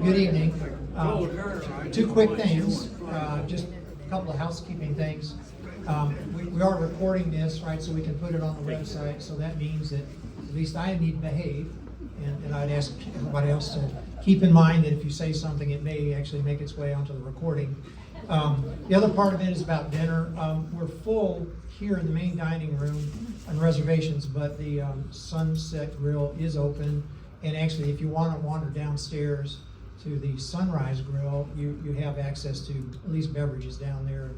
Good evening. Two quick things, just a couple of housekeeping things. We are recording this, right, so we can put it on the website, so that means that at least I need to behave, and I'd ask everybody else to keep in mind that if you say something, it may actually make its way onto the recording. The other part of it is about dinner. We're full here in the main dining room on reservations, but the Sunset Grill is open. And actually, if you want to wander downstairs to the Sunrise Grill, you have access to at least beverages down there.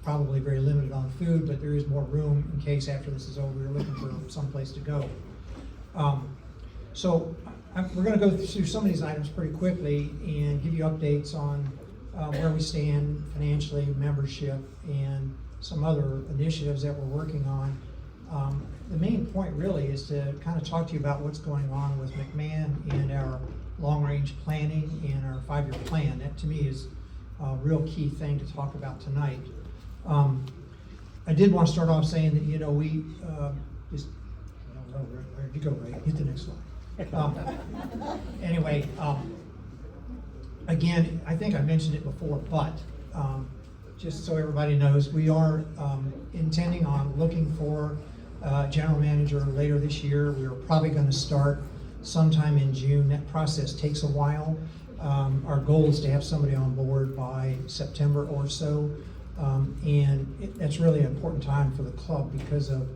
Probably very limited on food, but there is more room in case after this is over, you're looking for someplace to go. We're going to go through some of these items pretty quickly and give you updates on where we stand financially, membership, and some other initiatives that we're working on. The main point really is to kind of talk to you about what's going on with McMahon and our long-range planning and our 5-year plan. That to me is a real key thing to talk about tonight. I did want to start off saying that, we just, where did you go, Ray? Hit the next slide. Anyway, again, I think I mentioned it before, but just so everybody knows, we are intending on looking for general manager later this year. We're probably going to start sometime in June. That process takes a while. Our goal is to have somebody on board by September or so, that's really an important time for the club because of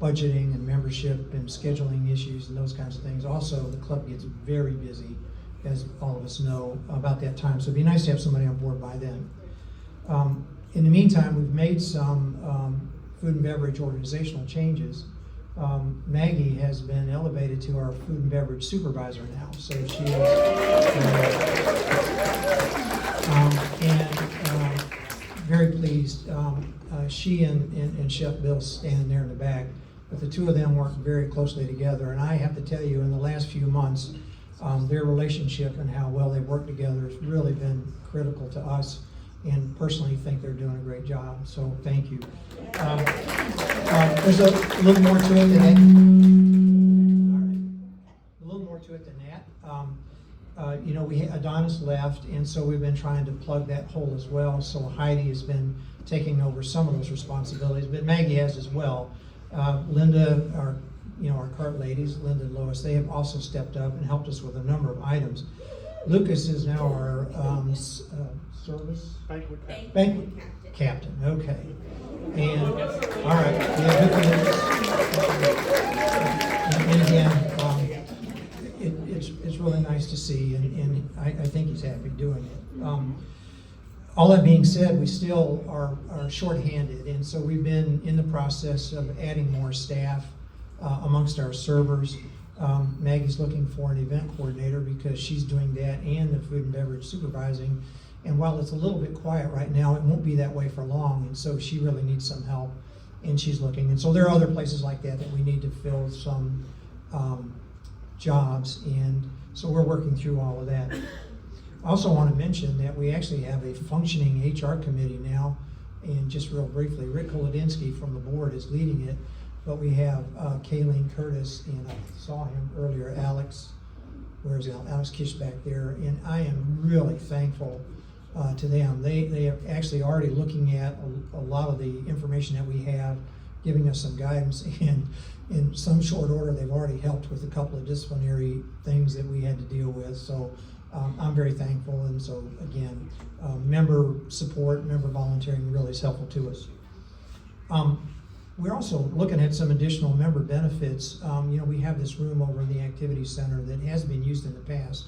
budgeting and membership and scheduling issues and those kinds of things. Also, the club gets very busy, as all of us know, about that time. So it'd be nice to have somebody on board by then. In the meantime, we've made some food and beverage organizational changes. Maggie has been elevated to our food and beverage supervisor now, so she is very pleased. She and Chef Bill standing there in the back, but the two of them work very closely together, and I have to tell you, in the last few months, their relationship and how well they work together has really been critical to us, and personally think they're doing a great job, so thank you. There's a little more to it than that. A little more to it than that. Adonis left, and so we've been trying to plug that hole as well, so Heidi has been taking over some of those responsibilities, but Maggie has as well. Linda, our cart ladies, Linda and Lois, they have also stepped up and helped us with a number of items. Lucas is now our service banquet captain. Okay, and all right, yeah, good for Lucas. And again, it's really nice to see, and I think he's happy doing it. All that being said, we still are shorthanded, and so we've been in the process of adding more staff amongst our servers. Maggie's looking for an event coordinator because she's doing that and the food and beverage supervising. And while it's a little bit quiet right now, it won't be that way for long, and so she really needs some help, and she's looking. And so there are other places like that we need to fill some jobs, and so we're working through all of that. I also want to mention that we actually have a functioning HR committee now, and just real briefly, Rick Kolodinsky from the board is leading it, but we have Kayleen Curtis, and I saw him earlier, Alex Kish back there, and I am really thankful to them. They are actually already looking at a lot of the information that we have, giving us some guidance, and in some short order, they've already helped with a couple of disciplinary things that we had to deal with. So I'm very thankful, and so again, member support, member volunteering really is helpful to us. We're also looking at some additional member benefits. We have this room over in the activity center that has been used in the past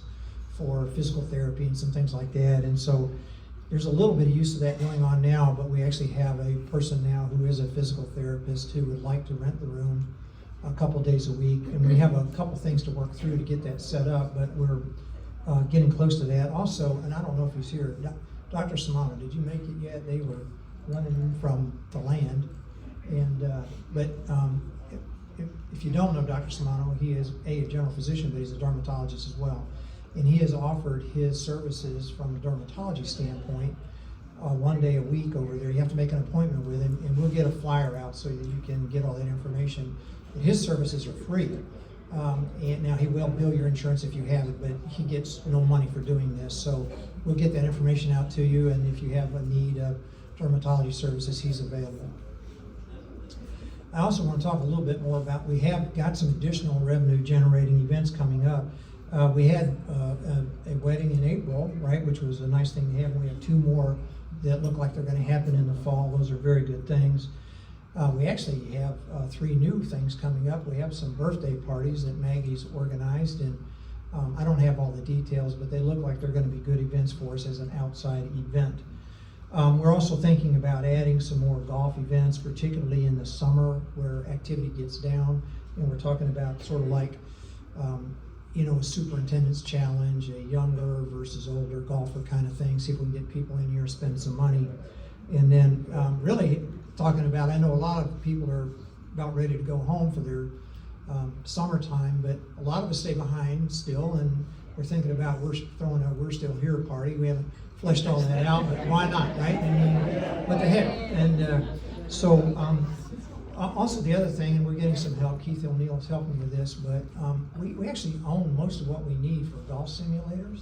for physical therapy and some things like that, and so there's a little bit of use of that going on now, but we actually have a person now who is a physical therapist who would like to rent the room a couple days a week, and we have a couple things to work through to get that set up, but we're getting close to that. Also, and I don't know if he's here, Dr. Samano, did you make it yet? They were running in from the land, and if you don't know Dr. Samano, he is a general physician, but he's a dermatologist as well, and he has offered his services from a dermatology standpoint one day a week over there. You have to make an appointment with him, and we'll get a flyer out so that you can get all that information. And his services are free, And now he will bill your insurance if you have it, but he gets no money for doing this. So we'll get that information out to you, and if you have a need of dermatology services, he's available. I also want to talk a little bit more about, we have got some additional revenue generating events coming up. We had a wedding in April, right, which was a nice thing to have. We have 2 more that look like they're going to happen in the fall. Those are very good things. We actually have 3 new things coming up. We have some birthday parties that Maggie's organized, and I don't have all the details, but they look like they're going to be good events for us as an outside event. We're also thinking about adding some more golf events, particularly in the summer where activity gets down. And we're talking about sort of like, a superintendent's challenge, a younger versus older golfer kind of thing. See if we can get people in here, spend some money. And then really talking about, I know a lot of people are about ready to go home for their summertime, but a lot of us stay behind still, and we're thinking about we're throwing a "We're Still Here" party. We haven't fleshed all that out, but why not, right? I mean, what the heck? And also the other thing, and we're getting some help, Keith O'Neill is helping with this, but we actually own most of what we need for golf simulators.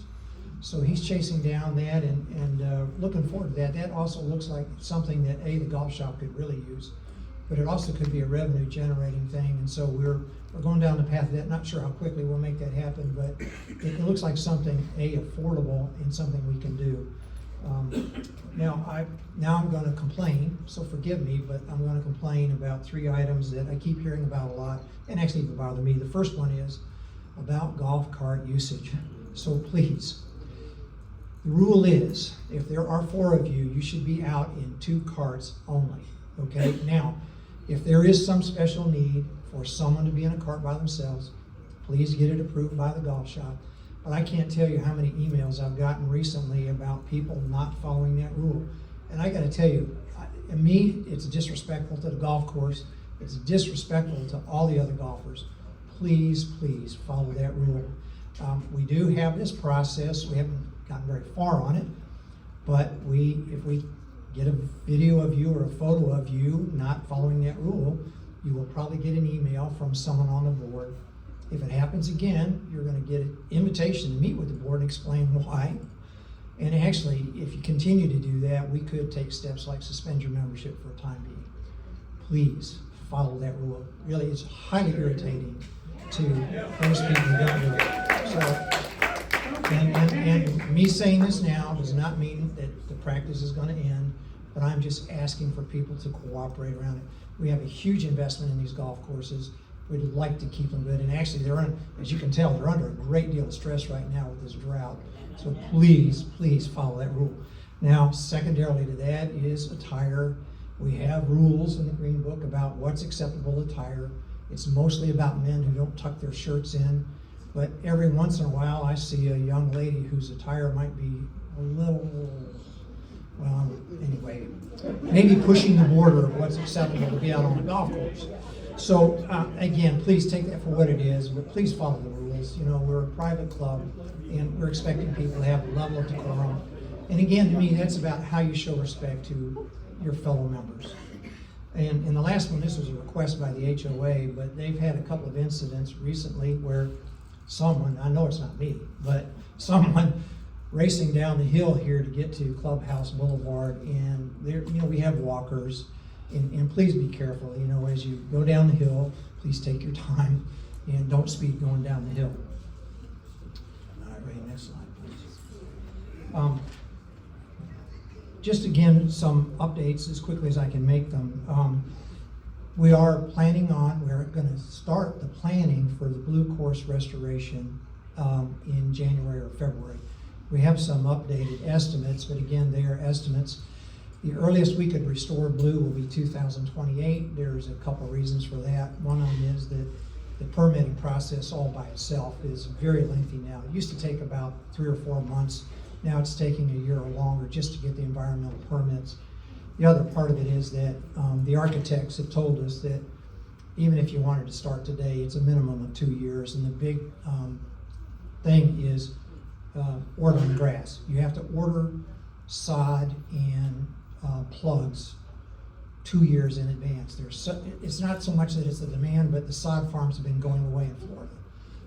So he's chasing down that and looking forward to that. That also looks like something that the golf shop could really use, but it also could be a revenue generating thing. And so we're going down the path of that. Not sure how quickly we'll make that happen, but it looks like something affordable and something we can do. Now I'm going to complain, so forgive me, but I'm going to complain about 3 items that I keep hearing about a lot, and actually even bother me. The first one is about golf cart usage. So please, the rule is, if there are 4 of you, you should be out in 2 carts only, okay? Now, if there is some special need for someone to be in a cart by themselves, please get it approved by the golf shop. But I can't tell you how many emails I've gotten recently about people not following that rule. And I gotta tell you, it's disrespectful to the golf course, it's disrespectful to all the other golfers. Please, please follow that rule. We do have this process, we haven't gotten very far on it, but if we get a video of you or a photo of you not following that rule, you will probably get an email from someone on the board. If it happens again, you're going to get an invitation to meet with the board and explain why. And actually, if you continue to do that, we could take steps like suspend your membership for a time being. Please follow that rule. Really, it's highly irritating to those people who don't do it. So, and me saying this now does not mean that the practice is going to end, but I'm just asking for people to cooperate around it. We have a huge investment in these golf courses. We'd like to keep them good, and actually as you can tell, they're under a great deal of stress right now with this drought. So please, please follow that rule. Now, secondarily to that is attire. We have rules in the Green Book about what's acceptable attire. It's mostly about men who don't tuck their shirts in, but every once in a while I see a young lady whose attire might be a little, well, anyway, maybe pushing the border of what's acceptable to be out on the golf course. So again, please take that for what it is, but please follow the rules. We're a private club, and we're expecting people to have a level of decorum. And again, to me, that's about how you show respect to your fellow members. And the last one, this was a request by the HOA, but they've had a couple of incidents recently where someone, I know it's not me, but someone racing down the hill here to get to Clubhouse Boulevard, and there, we have walkers. And please be careful, as you go down the hill, please take your time and don't speed going down the hill. All right, Ray, next slide, please. Just again, some updates as quickly as I can make them. We're going to start the planning for the Blue Course restoration in January or February. We have some updated estimates, but again, they are estimates. The earliest we could restore Blue will be 2028. There's a couple of reasons for that. One of them is that the permitting process all by itself is very lengthy now. It used to take about 3 or 4 months. Now it's taking a year or longer just to get the environmental permits. The other part of it is that the architects have told us that even if you wanted to start today, it's a minimum of 2 years. And the big thing is ordering grass. You have to order sod and plugs 2 years in advance. It's not so much that it's a demand, but the sod farms have been going away in Florida.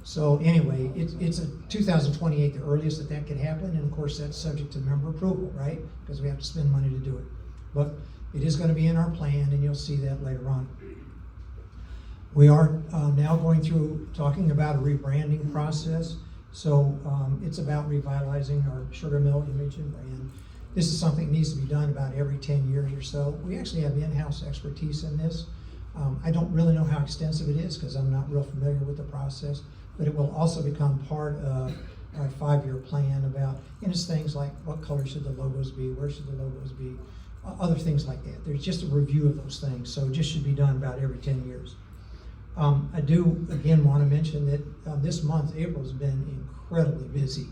So anyway, it's a 2028, the earliest that could happen, and of course that's subject to member approval, right? Because we have to spend money to do it. But it is going to be in our plan, and you'll see that later on. We are now going through talking about a rebranding process. So it's about revitalizing our sugar mill image and brand. This is something that needs to be done about every 10 years or so. We actually have in-house expertise in this. I don't really know how extensive it is because I'm not real familiar with the process, but it will also become part of our 5-year plan about, and it's things like what color should the logos be, where should the logos be, other things like that. There's just a review of those things, so it just should be done about every 10 years. I do, again, want to mention that this month, April's been incredibly busy.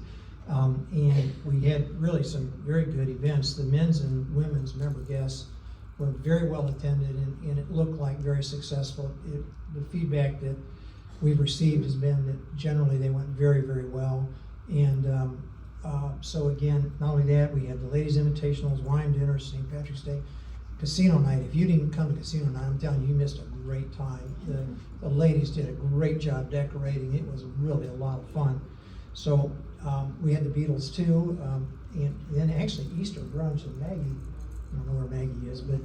And we had really some very good events. The men's and women's member guests were very well attended, and it looked like very successful. The feedback that we've received has been that generally they went very, very well. And so again, not only that, we had the ladies' invitationals, wine dinner, St. Patrick's Day, casino night. If you didn't come to casino night, I'm telling you, you missed a great time. The ladies did a great job decorating. It was really a lot of fun. So we had the Beatles too, and then actually Easter brunch, and Maggie, I don't know where Maggie is, but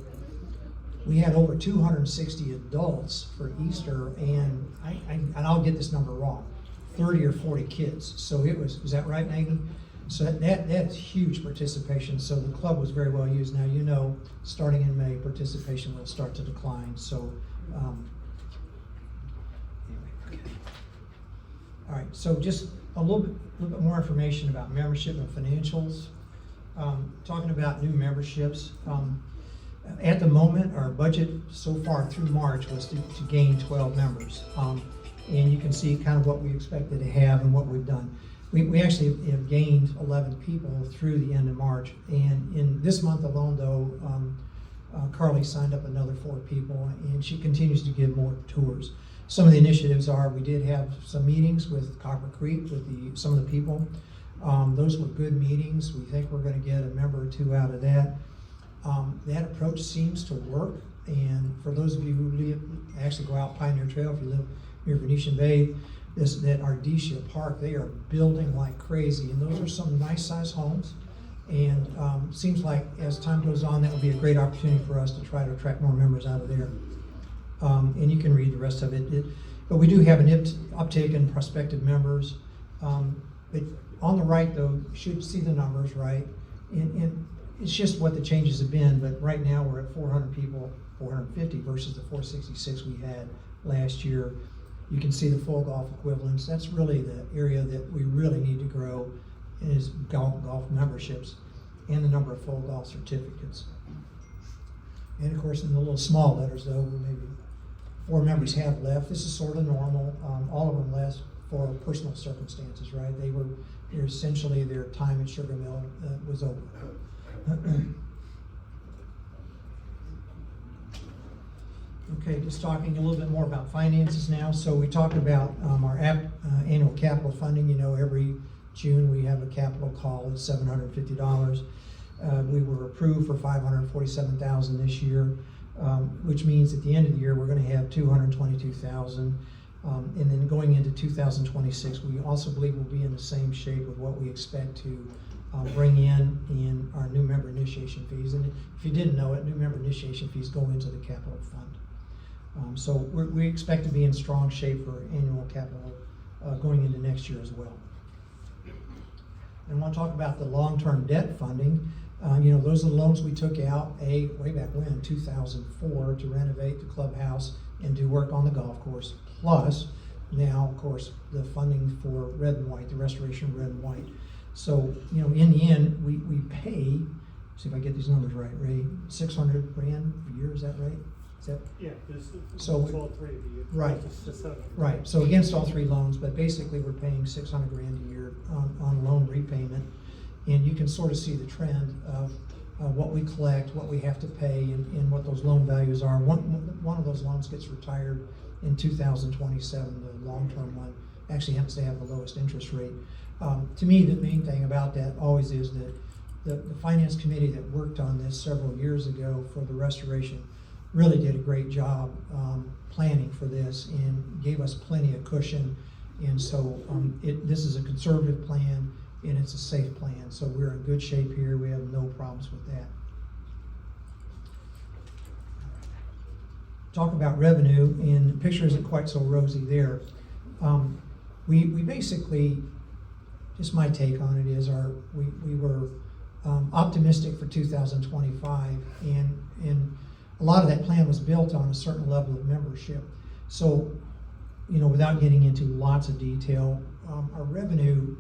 we had over 260 adults for Easter, and I'll get this number wrong, 30 or 40 kids. So it was that right, Maggie? So that's huge participation. So the club was very well used. Now, you know, starting in May, participation will start to decline. So anyway, okay. All right, so just a little bit more information about membership and financials. Talking about new memberships. At the moment, our budget so far through March was to gain 12 members. And you can see kind of what we expected to have and what we've done. We actually have gained 11 people through the end of March. And in this month alone, though, Carly signed up another 4 people, and she continues to give more tours. Some of the initiatives are, we did have some meetings with Copper Creek with some of the people. Those were good meetings. We think we're going to get a member or 2 out of that. That approach seems to work. And for those of you who actually go out Pioneer Trail, if you live near Venetian Bay, that Ardeshia Park, they are building like crazy. And those are some nice sized homes. And seems like as time goes on, that will be a great opportunity for us to try to attract more members out of there. And you can read the rest of it. But we do have an uptake in prospective members. But on the right, though, you should see the numbers, right? And it's just what the changes have been. But right now, we're at 400 people, 450 versus the 466 we had last year. You can see the full golf equivalents. That's really the area that we really need to grow, is golf memberships and the number of full golf certificates. And of course, in the little small letters, though, maybe 4 members have left. This is sort of normal. All of them left for personal circumstances, right? They're essentially their time at Sugar Mill was over. Okay, just talking a little bit more about finances now. So we talked about our annual capital funding. You know, every June we have a capital call at $750. We were approved for $547,000 this year, which means at the end of the year we're going to have $222,000. And then going into 2026, we also believe we'll be in the same shape with what we expect to bring in our new member initiation fees. And if you didn't know it, new member initiation fees go into the capital fund. So we expect to be in strong shape for annual capital going into next year as well. And I want to talk about the long-term debt funding. You know, those are the loans we took out way back when, 2004, to renovate the clubhouse and do work on the golf course. Plus, now, of course, the funding for red and white, the restoration of red and white. So, you know, in the end, we pay, see if I get these numbers right, Ray, $600,000 a year, is that right? Yeah, this so all 3 of you. Right. Right. So against all 3 loans, but basically we're paying $600,000 a year on loan repayment, and you can sort of see the trend of what we collect, what we have to pay, and what those loan values are. One of those loans gets retired in 2027. The long-term one actually happens to have the lowest interest rate. To me, the main thing about that always is that the finance committee that worked on this several years ago for the restoration really did a great job planning for this and gave us plenty of cushion. And so this is a conservative plan and it's a safe plan. So we're in good shape here. We have no problems with that. Talk about revenue, and the picture isn't quite so rosy there. We basically, just my take on it is we were optimistic for 2025, and a lot of that plan was built on a certain level of membership. So, without getting into lots of detail, our revenue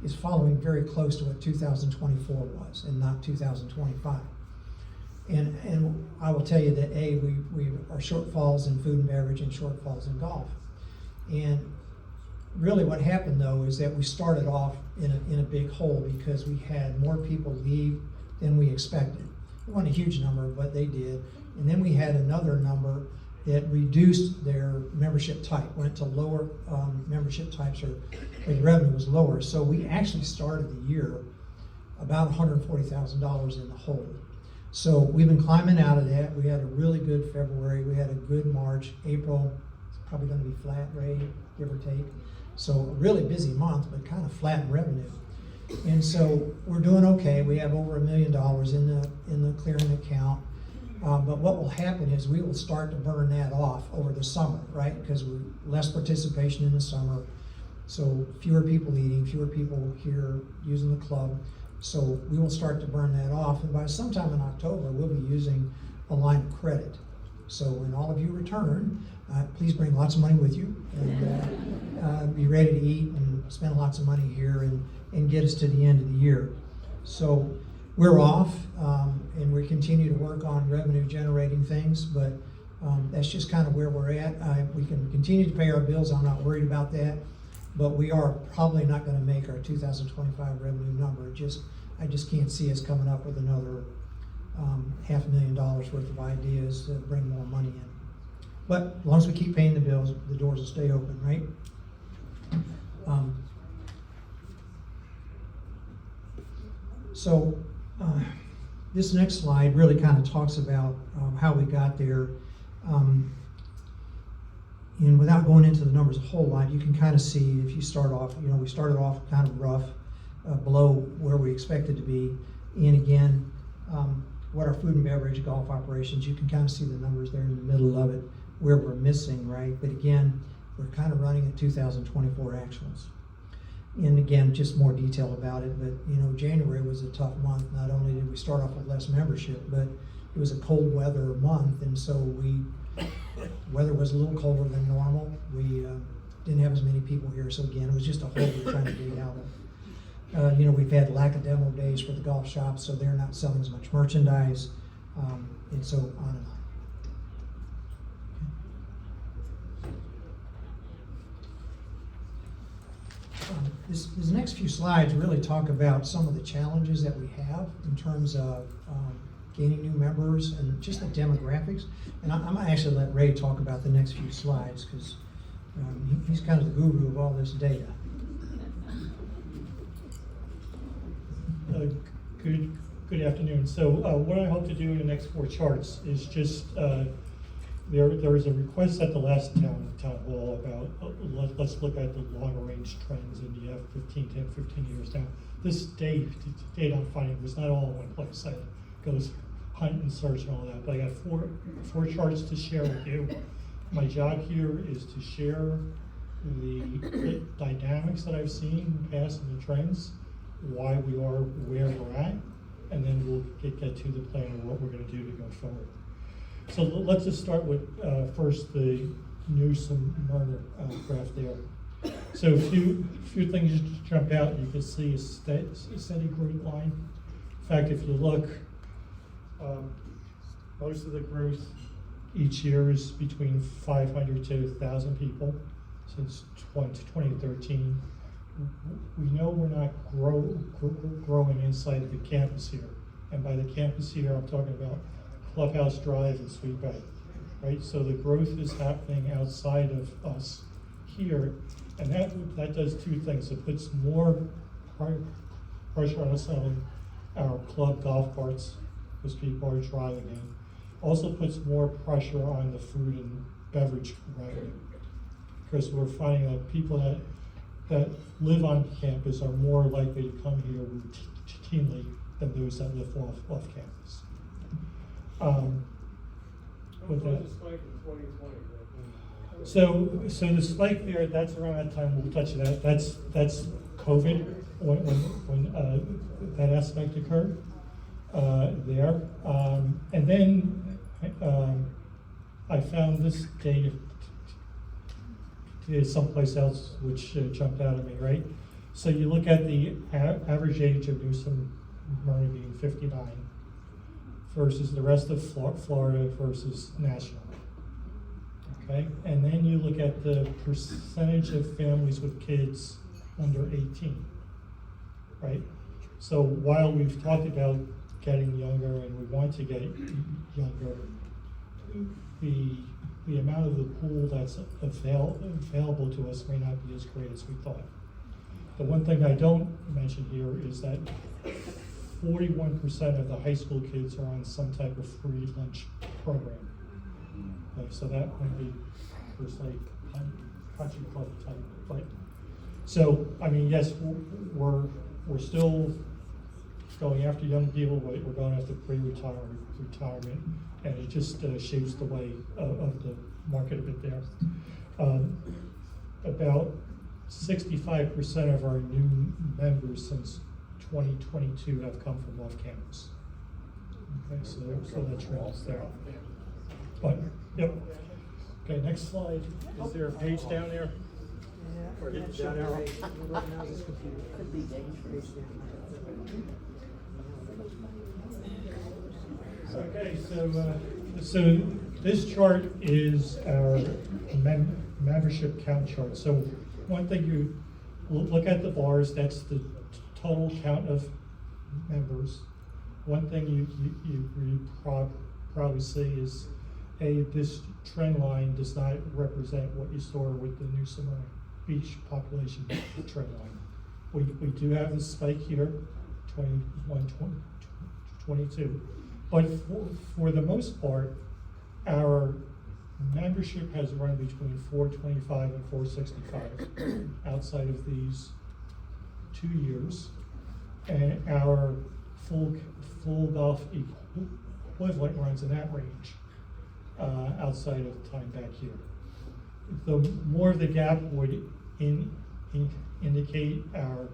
is following very close to what 2024 was, and not 2025. And I will tell you that we are shortfalls in food and beverage and shortfalls in golf. And really what happened though is that we started off in a big hole because we had more people leave than we expected. It wasn't a huge number, but they did. And then we had another number that reduced their membership type, went to lower membership types, or the revenue was lower. So we actually started the year about $140,000 in the hole. So we've been climbing out of that. We had a really good February. We had a good March. April, it's probably going to be flat rate, give or take. So a really busy month, but kind of flat in revenue. And so we're doing okay. We have over $1 million in the clearing account. But what will happen is we will start to burn that off over the summer, right? Because we less participation in the summer. So fewer people eating, fewer people here using the club. So we will start to burn that off, and by sometime in October, we'll be using a line of credit. So when all of you return, please bring lots of money with you, and be ready to eat and spend lots of money here and get us to the end of the year. So we're off, and we continue to work on revenue generating things, but that's just kind of where we're at. We can continue to pay our bills. I'm not worried about that. But we are probably not going to make our 2025 revenue number. I just can't see us coming up with another $500,000 worth of ideas to bring more money in. But as long as we keep paying the bills, the doors will stay open, right? This next slide really kind of talks about how we got there. And without going into the numbers a whole lot, you can kind of see if you start off, we started off kind of rough, below where we expected to be. And again, what our food and beverage golf operations, you can kind of see the numbers there in the middle of it, where we're missing, right? But again, we're kind of running at 2024 actuals. And again, just more detail about it, but January was a tough month. Not only did we start off with less membership, but it was a cold weather month, and so weather was a little colder than normal. We didn't have as many people here, so again, it was just a hole we were trying to dig out of. We've had lack of demo days for the golf shops, so they're not selling as much merchandise, and so on and on. These next few slides really talk about some of the challenges that we have in terms of gaining new members and just the demographics. And I might actually let Ray talk about the next few slides because he's kind of the guru of all this data. Good afternoon. So what I hope to do in the next 4 charts is just, there was a request at the last town hall about let's look at the longer range trends, and you have 10, 15 years down. This data I'm finding was not all in one place. I goes hunt and search and all that, but I got four charts to share with you. My job here is to share the dynamics that I've seen in the past and the trends, why we are where we're at, and then we'll get to the plan of what we're going to do to go forward. So let's just start with first the Newsom-Murner graph there. So a few things just jump out. You can see a steady growth line. In fact, if you look, most of the growth each year is between 500 to 1,000 people since 2013. We know we're not growing inside of the campus here. And by the campus here, I'm talking about Clubhouse Drive and Sweet Bay, right? So the growth is happening outside of us here, and that does 2 things. It puts more pressure on us on our club golf carts, because people are driving in. also puts more pressure on the food and beverage revenue. Because we're finding that people that live on campus are more likely to come here routinely than those that live off campus. With that. So the spike there, that's around that time, we'll touch that, that's COVID, when that aspect occurred, there. And then, I found this data someplace else which jumped out at me, right? So you look at the average age of New Smyrna being 59 versus the rest of Florida versus national. Okay, and then you look at the percentage of families with kids under 18, right? So while we've talked about getting younger and we want to get younger, the amount of the pool that's available to us may not be as great as we thought. The one thing I don't mention here is that 41% of the high school kids are on some type of free lunch program. Okay, so that might be per se country club type, but so I mean, yes, we're still going after young people. We're going after retirement, and it just shaves the way of the market a bit there. About 65% of our new members since 2022 have come from off campus. Okay, so that trend is there. But, yep. Okay, next slide. Is there a page down there? Or down arrow? Could be dangerous. Okay, so this chart is our membership count chart. So one thing you look at the bars, that's the total count of members. One thing you probably see is, this trend line does not represent what you saw with the New Smyrna Beach population trend line. We do have this spike here, 21, 22, but for the most part, our membership has run between 425 and 465 outside of these 2 years, and our full golf equivalent runs in that range. Outside of time back here. The more of the gap would indicate our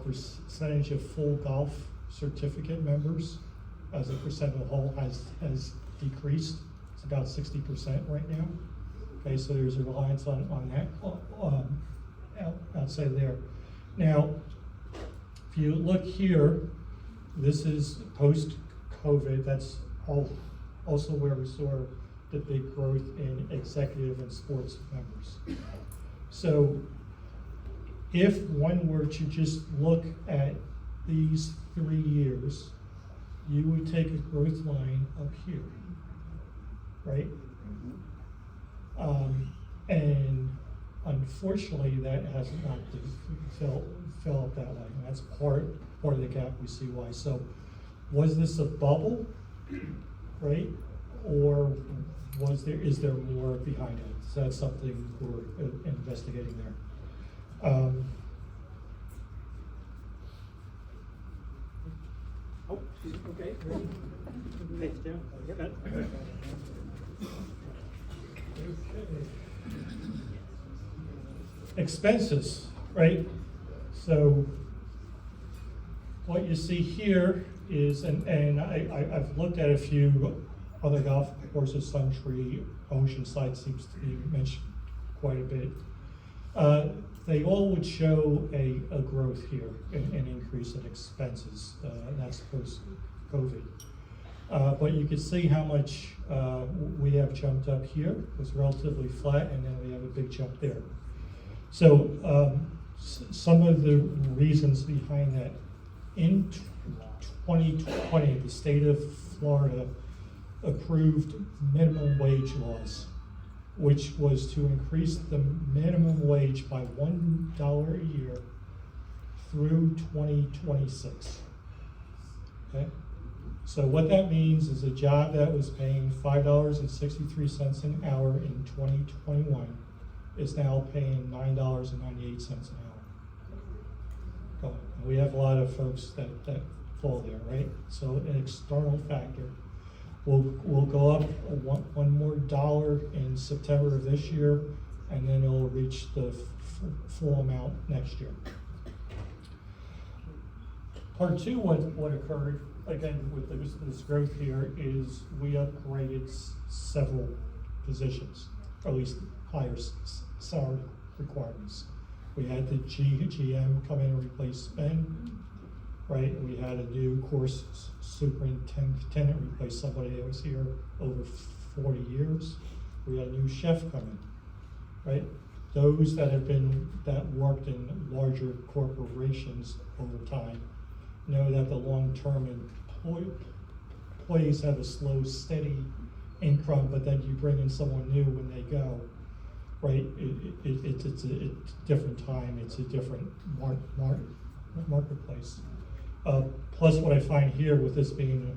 percentage of full golf certificate members as a percent of the whole has decreased. It's about 60% right now. Okay, so there's a reliance on that outside there. Now, if you look here, this is post-COVID. That's also where we saw the big growth in executive and sports members. So if one were to just look at these 3 years, you would take a growth line up here, right? And unfortunately, that has not fell up that way. And that's part of the gap. We see why. So was this a bubble? Right? Or is there more behind it? So that's something we're investigating there. Okay. Page down. Yep. Okay. Expenses, right? So what you see here is, and I've looked at a few other golf courses, Suntree, Oceanside seems to be mentioned quite a bit. They all would show a growth here, an increase in expenses, and that's post-COVID. But you can see how much we have jumped up here. It was relatively flat, and then we have a big jump there. So some of the reasons behind that, in 2020, the state of Florida approved minimum wage laws, which was to increase the minimum wage by $1 a year through 2026. Okay? So what that means is a job that was paying $5.63 an hour in 2021 is now paying $9.98 an hour. And we have a lot of folks that fall there, right? So an external factor will go up one more dollar in September of this year, and then it'll reach the full amount next year. Part two, what occurred, again, with this growth here, is we upgraded several positions, or at least higher salary requirements. We had the GM come in and replace Ben, right? We had a new course superintendent replace somebody that was here over 40 years. We had a new chef come in, right? Those that worked in larger corporations over time know that the long-term employees have a slow, steady income, but then you bring in someone new when they go, right? It's a different time, it's a different marketplace. Plus what I find here with this being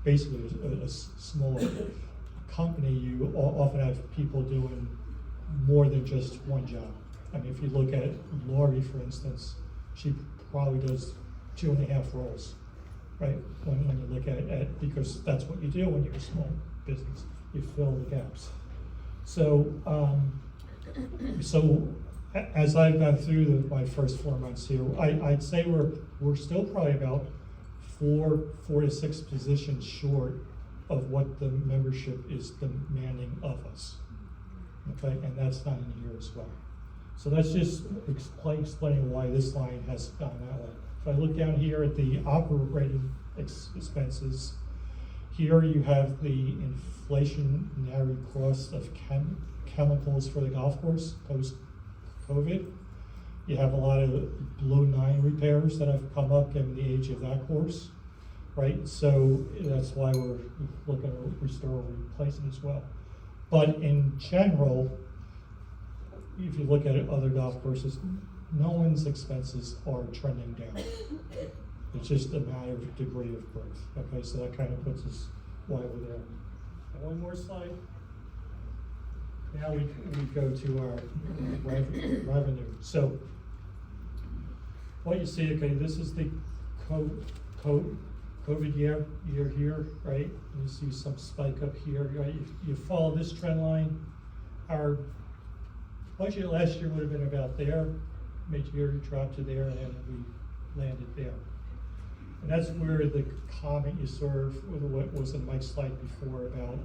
basically a smaller company, you often have people doing more than just one job. I mean, if you look at Lori, for instance, she probably does 2.5 roles, right? When you look at because that's what you do when you're a small business, you fill the gaps. So, as I've gone through my first 4 months here, I'd say we're still probably about four to six positions short of what the membership is demanding of us. Okay, and that's not in here as well. So that's just explaining why this line has gone that way. If I look down here at the operating expenses, here you have the inflationary cost of chemicals for the golf course post-COVID. You have a lot of below 9 repairs that have come up given the age of that course, right? So that's why we're looking to restore and replacing as well. But in general, if you look at other golf courses, no one's expenses are trending down. It's just a matter of degree of growth. Okay, so that kind of puts us why we're there. And one more slide. Now we go to our revenue. So what you see, okay, this is the COVID year here, right? You see some spike up here, right? You follow this trend line. Our budget last year would have been about there. Mid-year dropped to there, and then we landed there. And that's where the comment you saw with what was in Mike's slide before about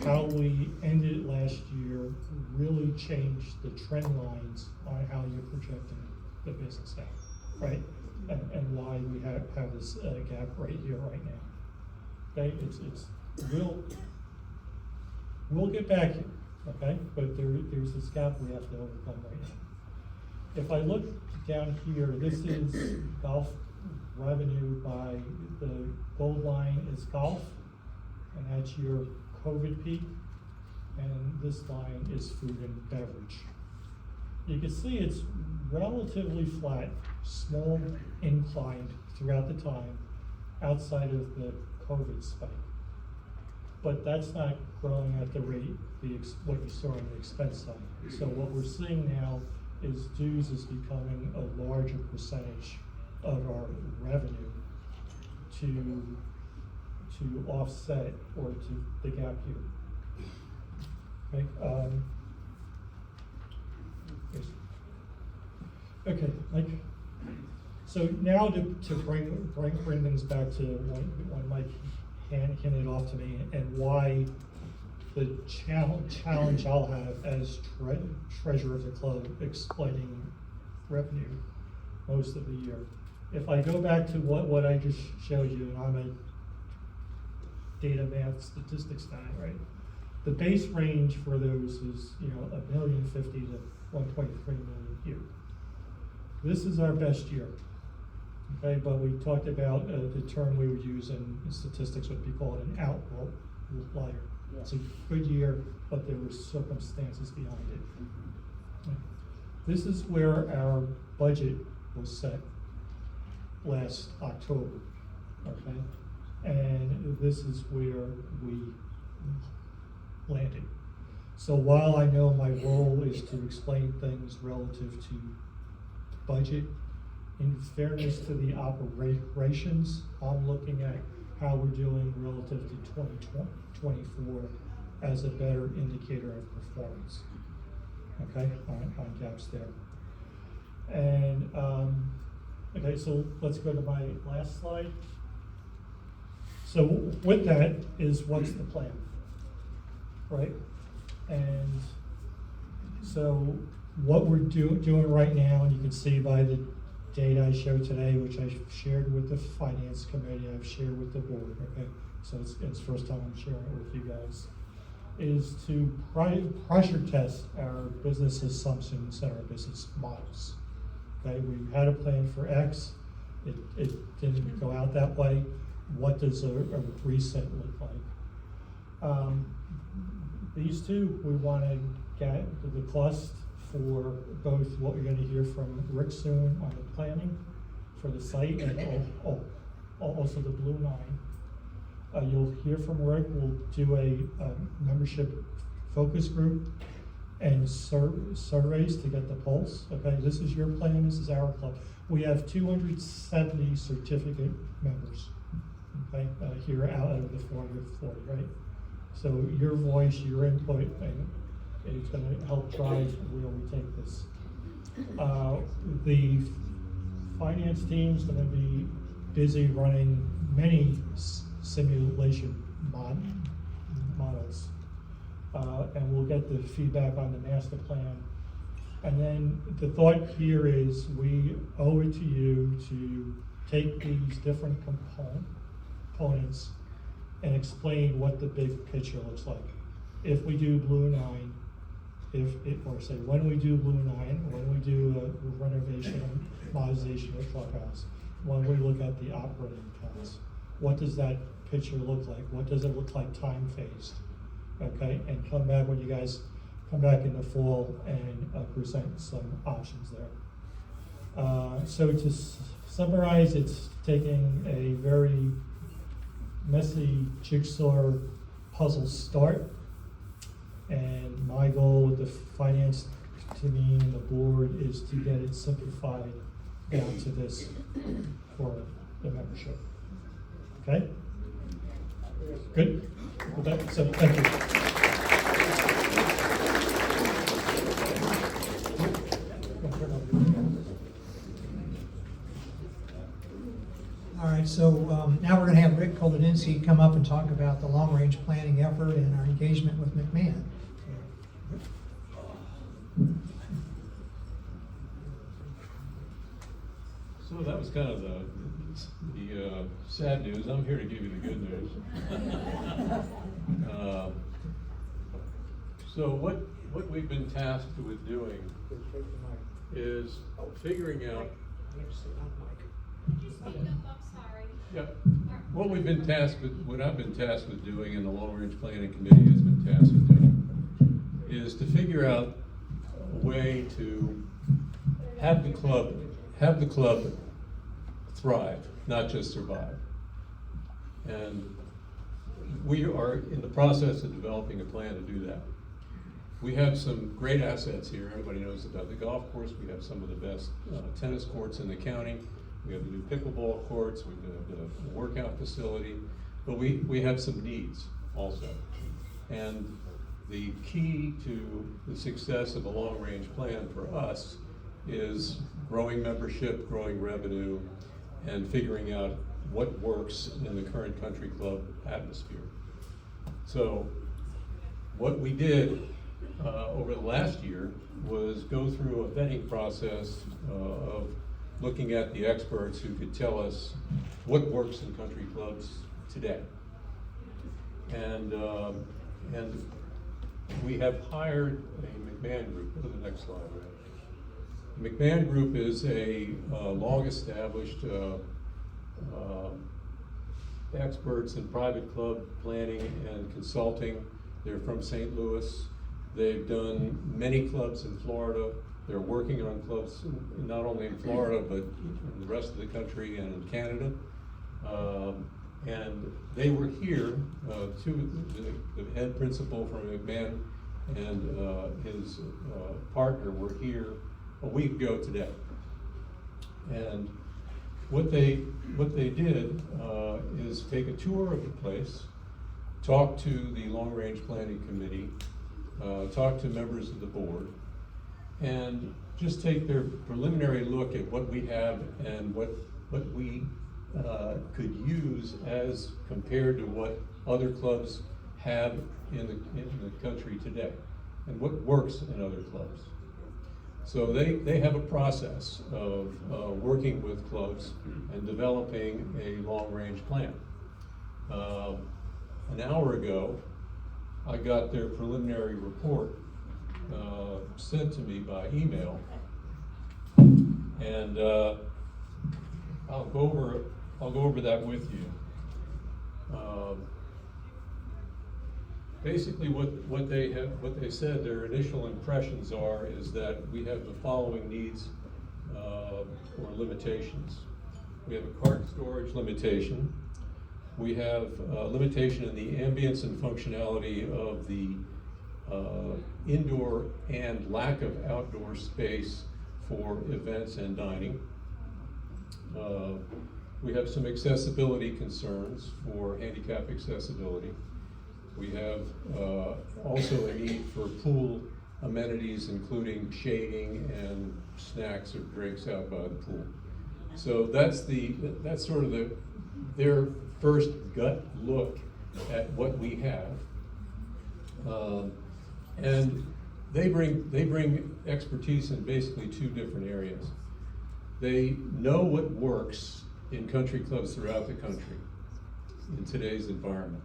how we ended last year really changed the trend lines on how you're projecting the business out, right? And why we have this gap right here, right now. Okay, we'll get back here, okay? But there's this gap we have to overcome right now. If I look down here, this is golf revenue by the gold line is golf, and that's your COVID peak, and this line is food and beverage. You can see it's relatively flat, small incline throughout the time, outside of the COVID spike. But that's not growing at the rate what you saw on the expense side. So what we're seeing now is dues is becoming a larger percentage of our revenue to offset or to the gap here. Okay. Okay, Mike. So now to bring things back to when Mike handed off to me and why the challenge I'll have as treasurer of the club explaining revenue most of the year. If I go back to what I just showed you, and I'm a data math statistics guy, right? The base range for those is, $1.05 million to 1.3 million a year. This is our best year, okay? But we talked about the term we would use in statistics would be called an outlier. Yeah. It's a good year, but there were circumstances behind it. Okay. This is where our budget was set last October, okay? and this is where we landed. So while I know my role is to explain things relative to budget, in fairness to the operations, I'm looking at how we're doing relative to 2024 as a better indicator of performance. Okay, on gaps there. And, okay, so let's go to my last slide. So with that is what's the plan, right? And so what we're doing right now, and you can see by the data I showed today, which I shared with the finance committee, I've shared with the board, okay? So it's the first time I'm sharing it with you guys, is to pressure test our business assumptions and our business models. Okay, we had a plan for X, it didn't go out that way. What does a reset look like? These two, we want to get the cost for both what you're going to hear from Rick soon on the planning for the site and also the Blue Line. You'll hear from Rick. We'll do a membership focus group and surveys to get the pulse. Okay, this is your plan, this is our club. We have 270 certificate members, okay, here out of the 440, right? So your voice, your input, and it's going to help drive where we take this. The finance team's going to be busy running many simulation models. And we'll get the feedback on the master plan. And then the thought here is we owe it to you to take these different components and explain what the big picture looks like. If we do Blue Nine, when we do Blue Nine, when we do a renovation and modernization of clubhouse, when we look at the operating costs, what does that picture look like? What does it look like time phased? Okay, and come back when you guys come back in the fall and present some options there. So to summarize, it's taking a very messy jigsaw puzzle start, and my goal with the finance team and the board is to get it simplified down to this for the membership. Okay? Good? With that, so thank you. All right, so now we're going to have Rick Kolodinski come up and talk about the long-range planning effort and our engagement with McMahon. So that was kind of the sad news. I'm here to give you the good news. So what we've been tasked with doing is figuring out. Yep. What we've been tasked with, what I've been tasked with doing, and the Long Range Planning Committee has been tasked with doing, is to figure out a way to have the club thrive, not just survive. And we are in the process of developing a plan to do that. We have some great assets here. Everybody knows about the golf course. We have some of the best tennis courts in the county. We have the new pickleball courts. We have the workout facility. But we have some needs also. And the key to the success of a long-range plan for us is growing membership, growing revenue, and figuring out what works in the current country club atmosphere. So what we did over the last year was go through a vetting process of looking at the experts who could tell us what works in country clubs today. And we have hired a McMahon Group. Go to the next slide, right? The McMahon Group is a long-established experts in private club planning and consulting. They're from St. Louis. They've done many clubs in Florida. They're working on clubs not only in Florida, but in the rest of the country and in Canada. And they were here, the head principal from McMahon and his partner were here a week ago today. And what they did is take a tour of the place, talk to the Long Range Planning Committee, talk to members of the board, and just take their preliminary look at what we have and what we could use as compared to what other clubs have in the country today, and what works in other clubs. So they have a process of working with clubs and developing a long-range plan. An hour ago, I got their preliminary report sent to me by email, and I'll go over that with you. Basically, what they said, their initial impressions is that we have the following needs or limitations. We have a cart storage limitation. We have a limitation in the ambience and functionality of the indoor and lack of outdoor space for events and dining. We have some accessibility concerns for handicap accessibility. We have also a need for pool amenities, including shading and snacks or drinks out by the pool. So that's sort of their first gut look at what we have. And they bring expertise in basically two different areas. They know what works in country clubs throughout the country in today's environment.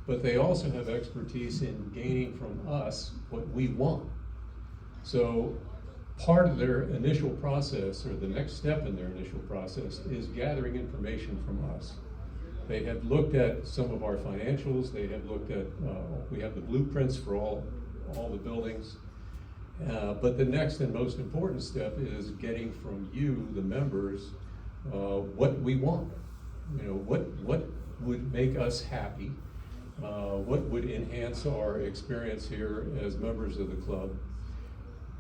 But they also have expertise in gaining from us what we want. So part of their initial process, or the next step in their initial process, is gathering information from us. They have looked at some of our financials. They have looked at, we have the blueprints for all the buildings. But the next and most important step is getting from you, the members, what we want. You know, what would make us happy, what would enhance our experience here as members of the club,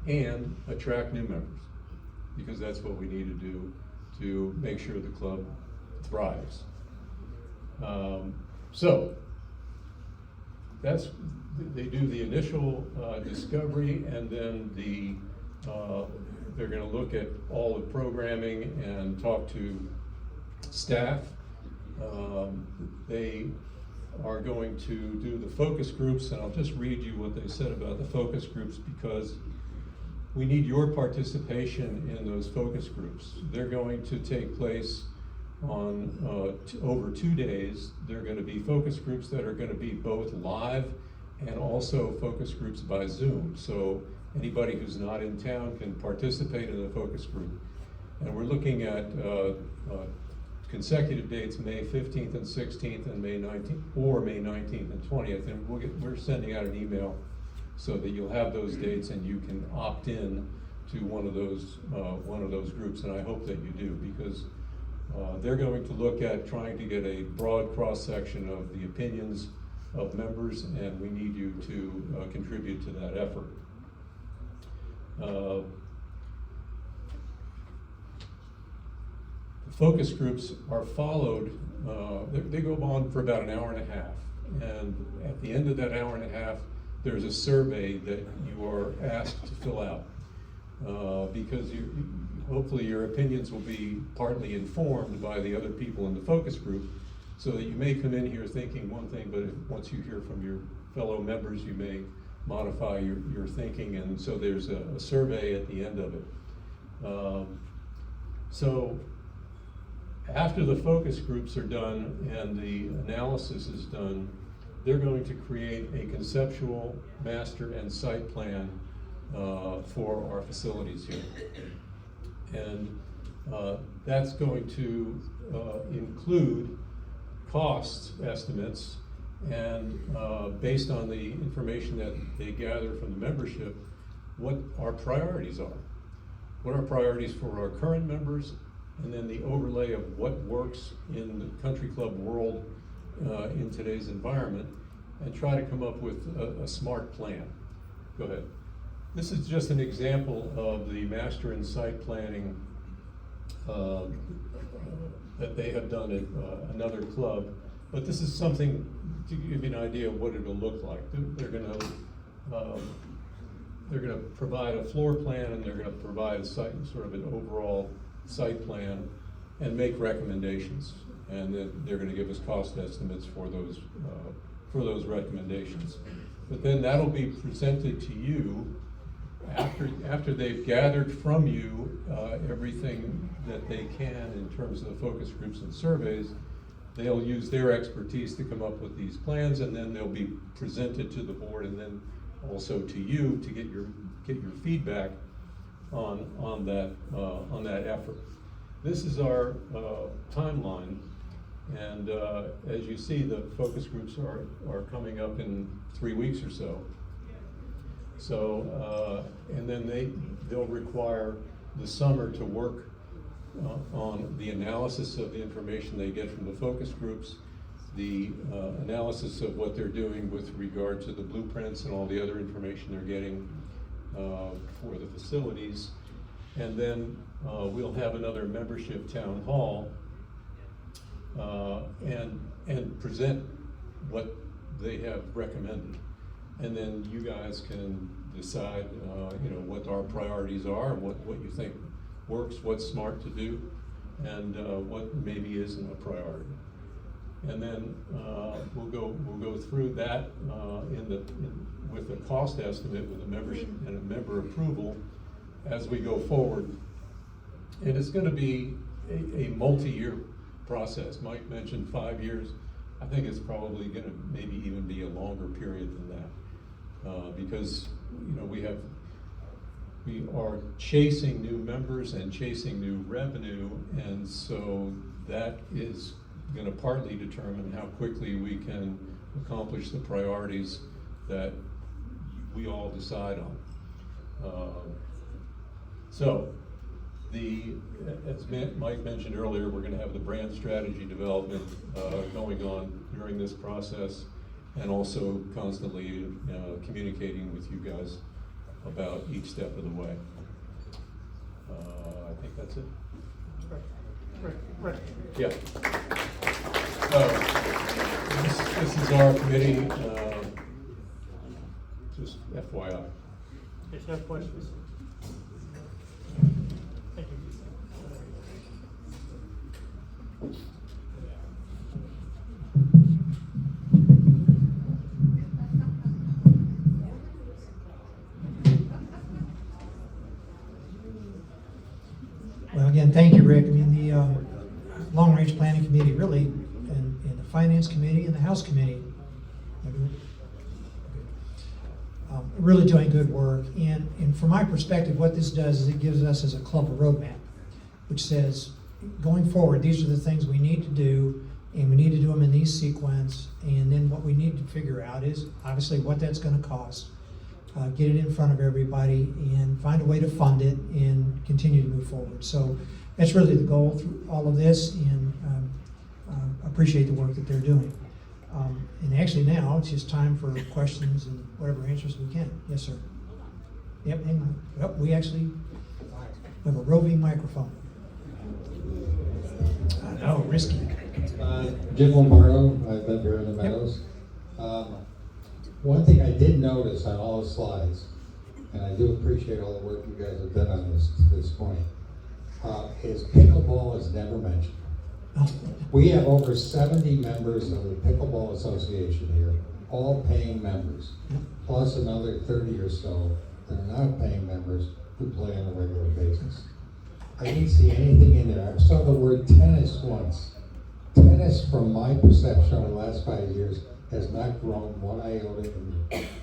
and attract new members, because that's what we need to do to make sure the club thrives. So they do the initial discovery, and then they're going to look at all the programming and talk to staff. They are going to do the focus groups, and I'll just read you what they said about the focus groups, because we need your participation in those focus groups. They're going to take place on over 2 days. They're going to be focus groups that are going to be both live and also focus groups by Zoom. So anybody who's not in town can participate in the focus group. And we're looking at consecutive dates, May 15th and 16th and May 19th, or May 19th and 20th. And we're sending out an email so that you'll have those dates and you can opt in to one of those groups. And I hope that you do, because they're going to look at trying to get a broad cross-section of the opinions of members, and we need you to contribute to that effort. The focus groups are followed, they go on for about an hour and a half, and at the end of that hour and a half, there's a survey that you are asked to fill out, because hopefully your opinions will be partly informed by the other people in the focus group, so that you may come in here thinking one thing, but once you hear from your fellow members, you may modify your thinking, and so there's a survey at the end of it. So after the focus groups are done and the analysis is done, they're going to create a conceptual master and site plan for our facilities here. And that's going to include cost estimates, and based on the information that they gather from the membership, what our priorities are. What are priorities for our current members, and then the overlay of what works in the country club world in today's environment, and try to come up with a smart plan. Go ahead. This is just an example of the master and site planning that they have done at another club, but this is something to give you an idea of what it'll look like. They're gonna provide a floor plan, and they're gonna provide a site, sort of an overall site plan, and make recommendations. And then they're gonna give us cost estimates for those recommendations. But then that'll be presented to you after they've gathered from you everything that they can in terms of the focus groups and surveys. They'll use their expertise to come up with these plans, and then they'll be presented to the board, and then also to you to get your feedback on that effort. This is our timeline, and as you see, the focus groups are coming up in 3 weeks or so. So and then they'll require the summer to work on the analysis of the information they get from the focus groups, the analysis of what they're doing with regard to the blueprints and all the other information they're getting for the facilities. And then we'll have another membership town hall and present what they have recommended. And then you guys can decide what our priorities are, what you think works, what's smart to do, and what maybe isn't a priority. And then we'll go through that with a cost estimate, with a membership and a member approval as we go forward. And it's going to be a multi-year process. Mike mentioned 5 years. I think it's probably going to maybe even be a longer period than that, because we are chasing new members and chasing new revenue, and so that is going to partly determine how quickly we can accomplish the priorities that we all decide on. So, as Mike mentioned earlier, we're going to have the brand strategy development going on during this process, and also constantly communicating with you guys about each step of the way. I think that's it. Right. Yeah. So this is our committee. Just FYI. If you have questions. Thank you. Well, again, thank you, Rick. I mean, the Long Range Planning Committee really, and the Finance Committee and the House Committee, really doing good work. And from my perspective, what this does is it gives us as a club a roadmap, which says, going forward, these are the things we need to do, and we need to do them in these sequence. And then what we need to figure out is obviously what that's going to cost. Get it in front of everybody and find a way to fund it and continue to move forward. So that's really the goal through all of this, and appreciate the work that they're doing. And actually now it's just time for questions and whatever answers we can. Yes, sir. Yep, hang on. Yep, we actually have a roving microphone. I know, risky. Jim Lombardo, I've been here in the Meadows. One thing I did notice on all the slides, and I do appreciate all the work you guys have done on this point, is pickleball is never mentioned. We have over 70 members of the Pickleball Association here, all paying members, plus another 30 or so that are not paying members who play on a regular basis. I didn't see anything in there. I saw the word tennis once. Tennis, from my perception over the last 5 years, has not grown one iota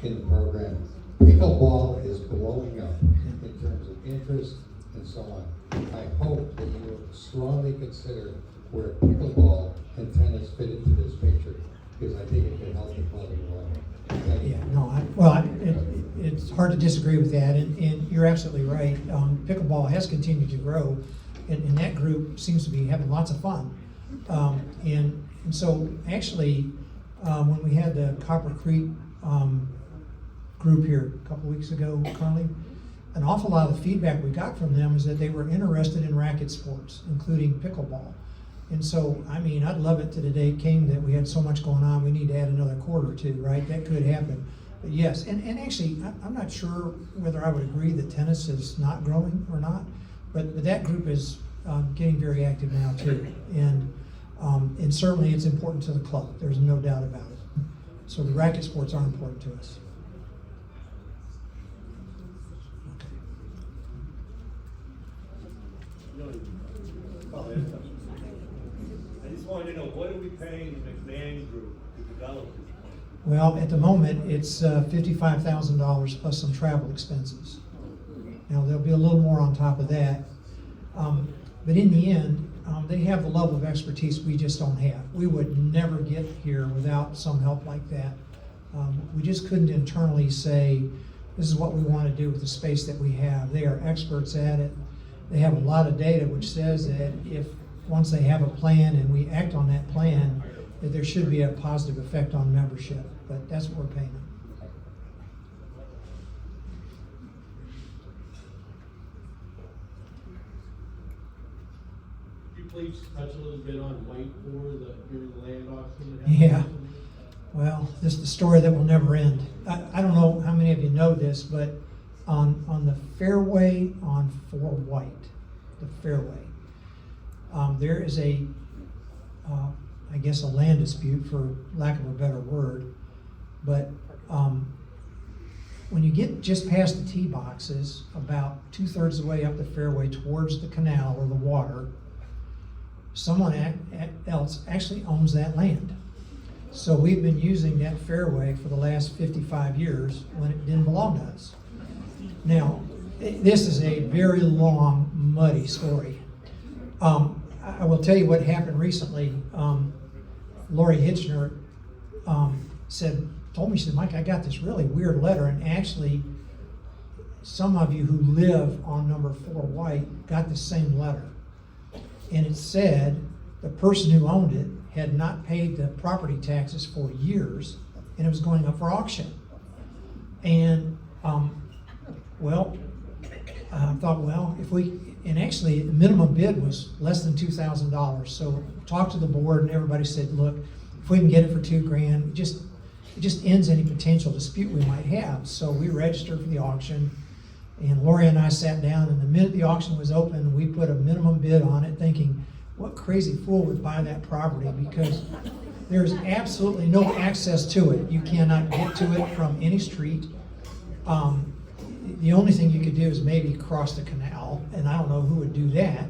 in the program. Pickleball is blowing up in terms of interest and so on. I hope that you will strongly consider where pickleball and tennis fit into this picture, because I think it can help the club in a lot. Yeah, no, it's hard to disagree with that, and you're absolutely right. Pickleball has continued to grow. and that group seems to be having lots of fun. And so actually, when we had the Copper Creek group here a couple weeks ago, Carly, an awful lot of the feedback we got from them is that they were interested in racket sports, including pickleball. And so, I mean, I'd love it to the day came that we had so much going on, we need to add another court or two, right? That could happen. But yes, and actually, I'm not sure whether I would agree that tennis is not growing or not, but that group is getting very active now too. And certainly it's important to the club, there's no doubt about it. So the racket sports are important to us. I just wanted to know, what are we paying the McMahon Group to develop this plan? Well, at the moment, it's $55,000 plus some travel expenses. Now, there'll be a little more on top of that. But in the end, they have the level of expertise we just don't have. We would never get here without some help like that. We just couldn't internally say, this is what we want to do with the space that we have. They are experts at it. They have a lot of data which says that if once they have a plan and we act on that plan, that there should be a positive effect on membership. But that's what we're paying them. Could you please touch a little bit on Whiteboard during the land auction? that Yeah. happened? Well, this is the story that will never end. I don't know how many of you know this, but on the fairway on 4 White, the fairway, there is I guess a land dispute, for lack of a better word, but when you get just past the tee boxes, about 2/3 of the way up the fairway towards the canal or the water, someone else actually owns that land. So we've been using that fairway for the last 55 years when it didn't belong to us. Now, this is a very long, muddy story. I will tell you what happened recently. Lori Hitchner told me, she said, Mike, I got this really weird letter, and actually, some of you who live on number 4 White got the same letter. And it said the person who owned it had not paid the property taxes for years, and it was going up for auction. And I thought, well, and actually the minimum bid was less than $2,000. So talked to the board, and everybody said, look, if we can get it for $2,000, it just ends any potential dispute we might have. So we registered for the auction, and Lori and I sat down, and the minute the auction was open, we put a minimum bid on it, thinking, what crazy fool would buy that property? Because there's absolutely no access to it. You cannot get to it from any street. The only thing you could do is maybe cross the canal, and I don't know who would do that.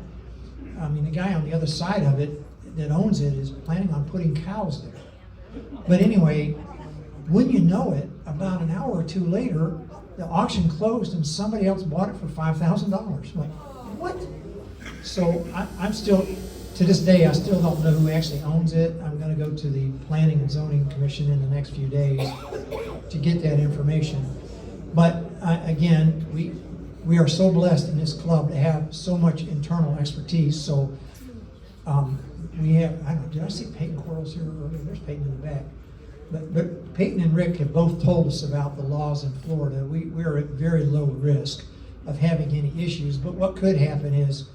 I mean, the guy on the other side of it that owns it is planning on putting cows there. But anyway, when you know it, about an hour or two later, the auction closed and somebody else bought it for $5,000. I'm like, what? So I'm still, to this day, I still don't know who actually owns it. I'm going to go to the Planning and Zoning Commission in the next few days to get that information. But again, we are so blessed in this club to have so much internal expertise. So we have, I don't know, did I see Peyton Quarles here earlier? There's Peyton in the back. But Peyton and Rick have both told us about the laws in Florida. We are at very low risk of having any issues. But what could happen is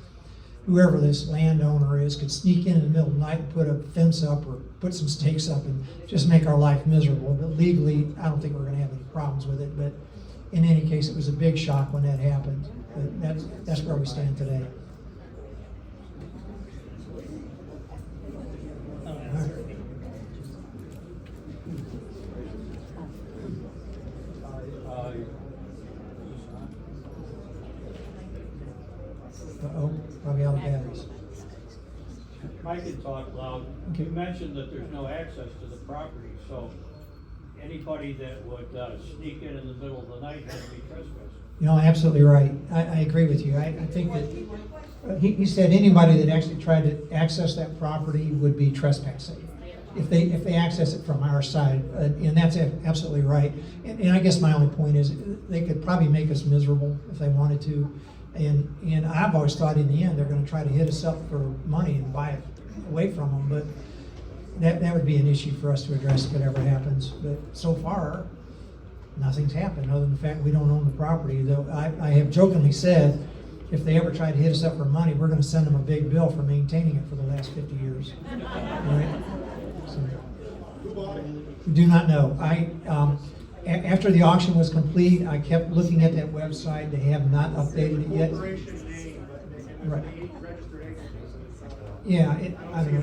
whoever this landowner is could sneak in the middle of the night and put a fence up or put some stakes up and just make our life miserable. But legally, I don't think we're going to have any problems with it. But in any case, it was a big shock when that happened. But that's where we stand today. All right. Uh-oh, probably out of batteries. Mike can talk loud. Okay. You mentioned that there's no access to the property, so anybody that would sneak in the middle of the night has to be trespassing. You know, absolutely right. I agree with you. I think that he said anybody that actually tried to access that property would be trespassing if they access it from our side, and that's absolutely right. And I guess my only point is they could probably make us miserable if they wanted to. And I've always thought in the end, they're gonna try to hit us up for money and buy it away from them, but that would be an issue for us to address if it ever happens. But so far, nothing's happened, other than the fact we don't own the property, though I have jokingly said, if they ever try to hit us up for money, we're gonna send them a big bill for maintaining it for the last 50 years. Right? So, do not know. After the auction was complete, I kept looking at that website. They have not updated it yet. Right. Yeah, I don't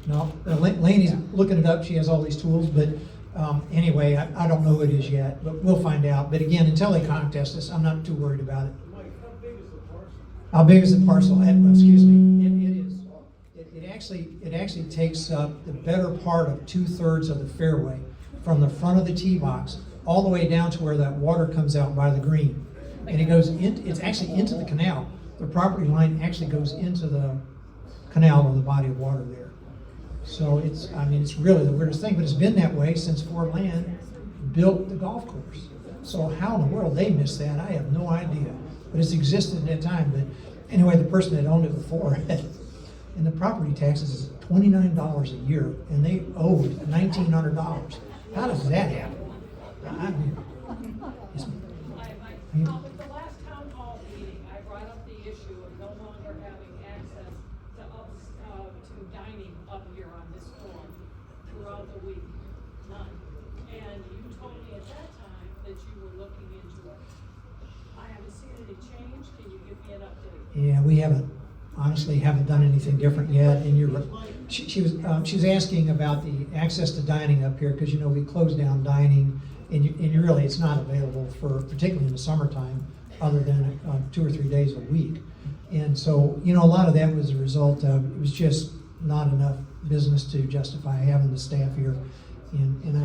know. No, Laney's looking it up. She has all these tools, but anyway, I don't know who it is yet, but we'll find out. But again, until they contest us, I'm not too worried about it. Mike, how big is the parcel? How big is the parcel? Excuse me. It is. It actually takes up the better part of 2/3 of the fairway, from the front of the tee box all the way down to where that water comes out by the green, and it goes in. It's actually into the canal. The property line actually goes into the canal or the body of water there. So it's really the weirdest thing, but it's been that way since Ford Land built the golf course. So how in the world they missed that, I have no idea. But it's existed at that time. But anyway, the person that owned it before, and the property taxes is $29 a year, and they owed $1,900. How does that happen? I mean, it's- At the last town hall meeting, I brought up the issue of no longer having access to dining up here on this floor throughout the week, none. And you told me at that time that you were looking into it. I haven't seen any change, can you give me an update? Yeah, we honestly haven't done anything different yet. And she was asking about the access to dining up here, because we closed down dining, and you really, it's not available particularly in the summertime, other than 2 or 3 days a week. And so, a lot of that was a result of, it was just not enough business to justify having the staff here. And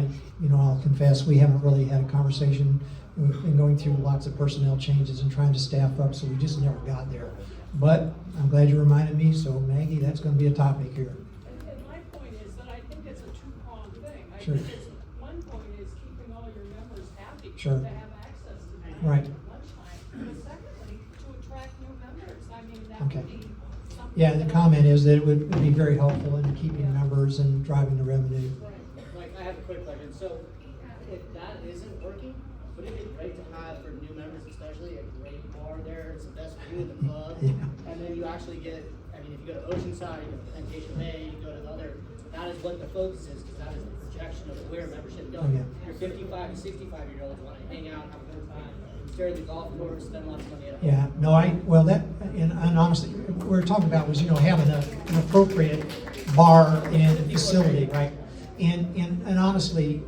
I'll confess, we haven't really had a conversation. We've been going through lots of personnel changes and trying to staff up, so we just never got there. But I'm glad you reminded me, so Maggie, that's gonna be a topic here. And my point is that I think it's a two-pronged thing. I Sure. think it's, one point is keeping all your members happy Sure. to have access to that Right. at lunchtime. But secondly, to attract new members, I mean, that Okay. would be something. Yeah, the comment is that it would be very helpful in keeping members and driving the revenue. Mike, I have a quick question. So if that isn't working, would it be great to have for new members especially a great bar there? It's the best view of the club. Yeah. And then you actually get, if you go to Oceanside, you go to Plantation Bay, you go to the other, that is what the focus is, because that is the projection of where membership goes. Oh, yeah. Your 55 and 65-year-olds want to hang out, have a good time, stare at the golf course, spend lots of money at home. Yeah, no, and honestly, what we're talking about was, having an appropriate bar and facility, right? And honestly,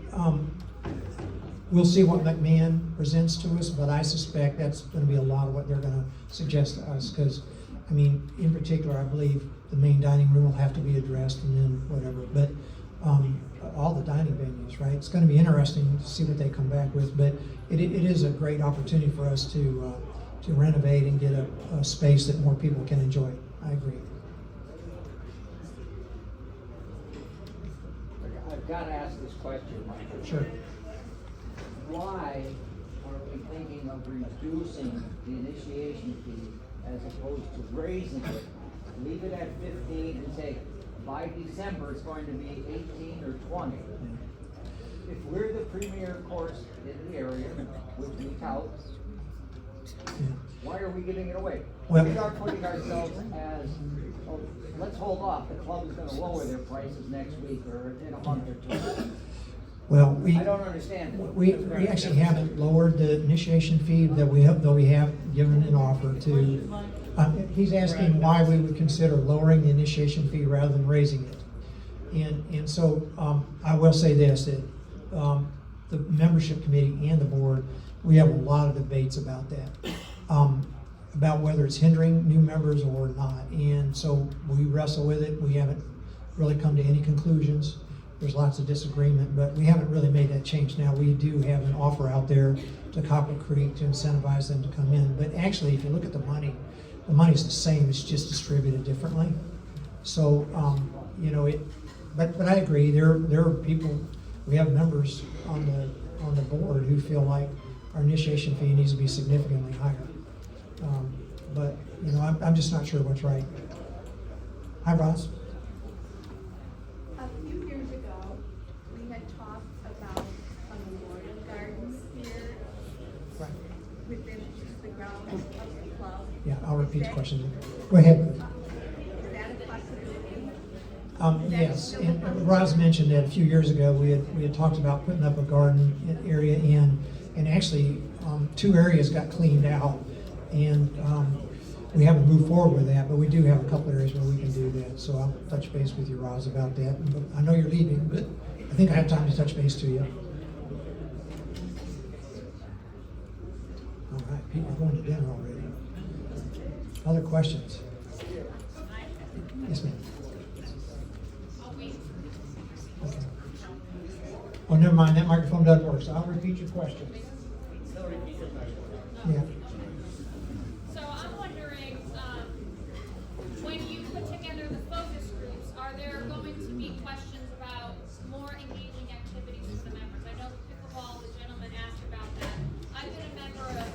we'll see what McMahon presents to us, but I suspect that's gonna be a lot of what they're gonna suggest to us, because, in particular, I believe the main dining room will have to be addressed, and then whatever, but, all the dining venues, right? It's gonna be interesting to see what they come back with, but it is a great opportunity for us to renovate and get a space that more people can enjoy. I agree. I've got to ask this question, Michael. Sure. Why are we thinking of reducing the initiation fee as opposed to raising it? Leave it at 15 and say, by December, it's going to be 18 or 20. If we're the premier course in the area, which we tout, why are we giving it away? Well- We are putting ourselves as, oh, let's hold off, the club is gonna lower their prices next week or in a month or two. Well, I don't understand it. we actually haven't lowered the initiation fee that though we have given an offer to. He's asking why we would consider lowering the initiation fee rather than raising it. And so, I will say this, that, the membership committee and the board, we have a lot of debates about that. About whether it's hindering new members or not. And so we wrestle with it. We haven't really come to any conclusions. There's lots of disagreement, but we haven't really made that change. Now, we do have an offer out there to Copper Creek to incentivize them to come in. But actually, if you look at the money's the same, it's just distributed differently. So, but I agree, there are people, we have members on the board who feel like our initiation fee needs to be significantly higher. but, you know, I'm just not sure what's right. Hi, Ross. A few years ago, we had talked about a memorial gardens here Right. within the grounds of the club. Yeah, I'll repeat the question. Go ahead. Is that a possibility? Yes, and Roz mentioned that a few years ago, we had talked about putting up a garden area in, and actually, 2 areas got cleaned out, and, we haven't moved forward with that, but we do have a couple areas where we can do that, so I'll touch base with you, Roz, about that. But I know you're leaving, but I think I have time to touch base to you. All right, people are going to dinner already. Other questions? Yes, ma'am. Okay. Oh, never mind, that microphone doesn't work, so I'll repeat your question. Yeah. So I'm wondering, when you put together the focus groups, are there going to be questions about more engaging activities with the members? I know the pickleball, the gentleman asked about that. I've been a member of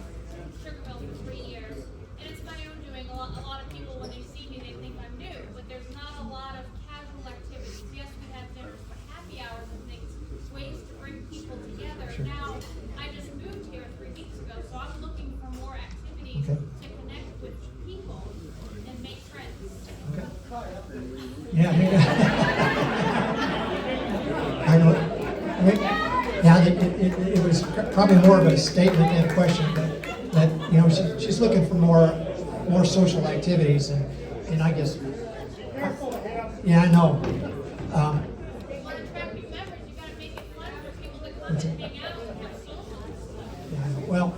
Sugarmill for 3 years, and it's my own doing. A lot of people, when they see me, they think I'm new, but there's not a lot of casual activities. Yes, we have dinners, but happy hours and things, ways to bring people together. Sure. Now, I just moved here 3 weeks ago, so I'm looking for more activities Okay. to connect with people and make friends. Okay. Yeah, maybe. I know. Yeah, it was probably more of a statement than a question, but that, you know, she's looking for more social activities, and I guess, yeah, I know. You want to attract new members, you gotta make it fun for people to come and hang out and have social. Yeah, well,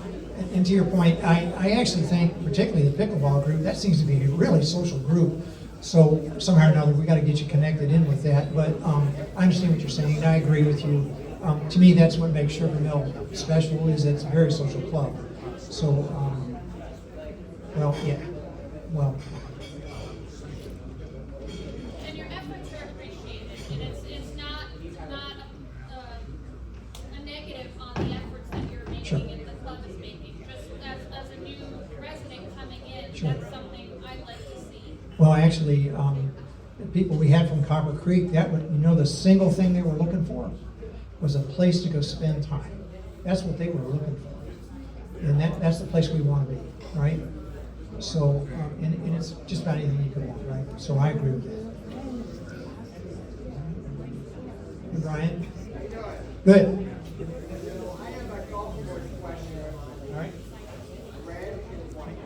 and to your point, I actually think, particularly the pickleball group, that seems to be a really social group. So somehow or another, we got to get you connected in with that. But I understand what you're saying, and I agree with you. To me, that's what makes Sugar Mill special, is it's a very social club. So, well, yeah, well. And your efforts are appreciated, and it's not a negative on the efforts that you're making Sure. and the club is making. Just as a new resident coming in, Sure. that's something I'd like to see. Well, actually, the people we had from Copper Creek, that would, you know, the single thing they were looking for was a place to go spend time. That's what they were looking for. And that's the place we want to be, right? So, and it's just about anything you could want, right? So I agree with that. Hey, Brian? Good. I have a golf course question. All right. Red and white.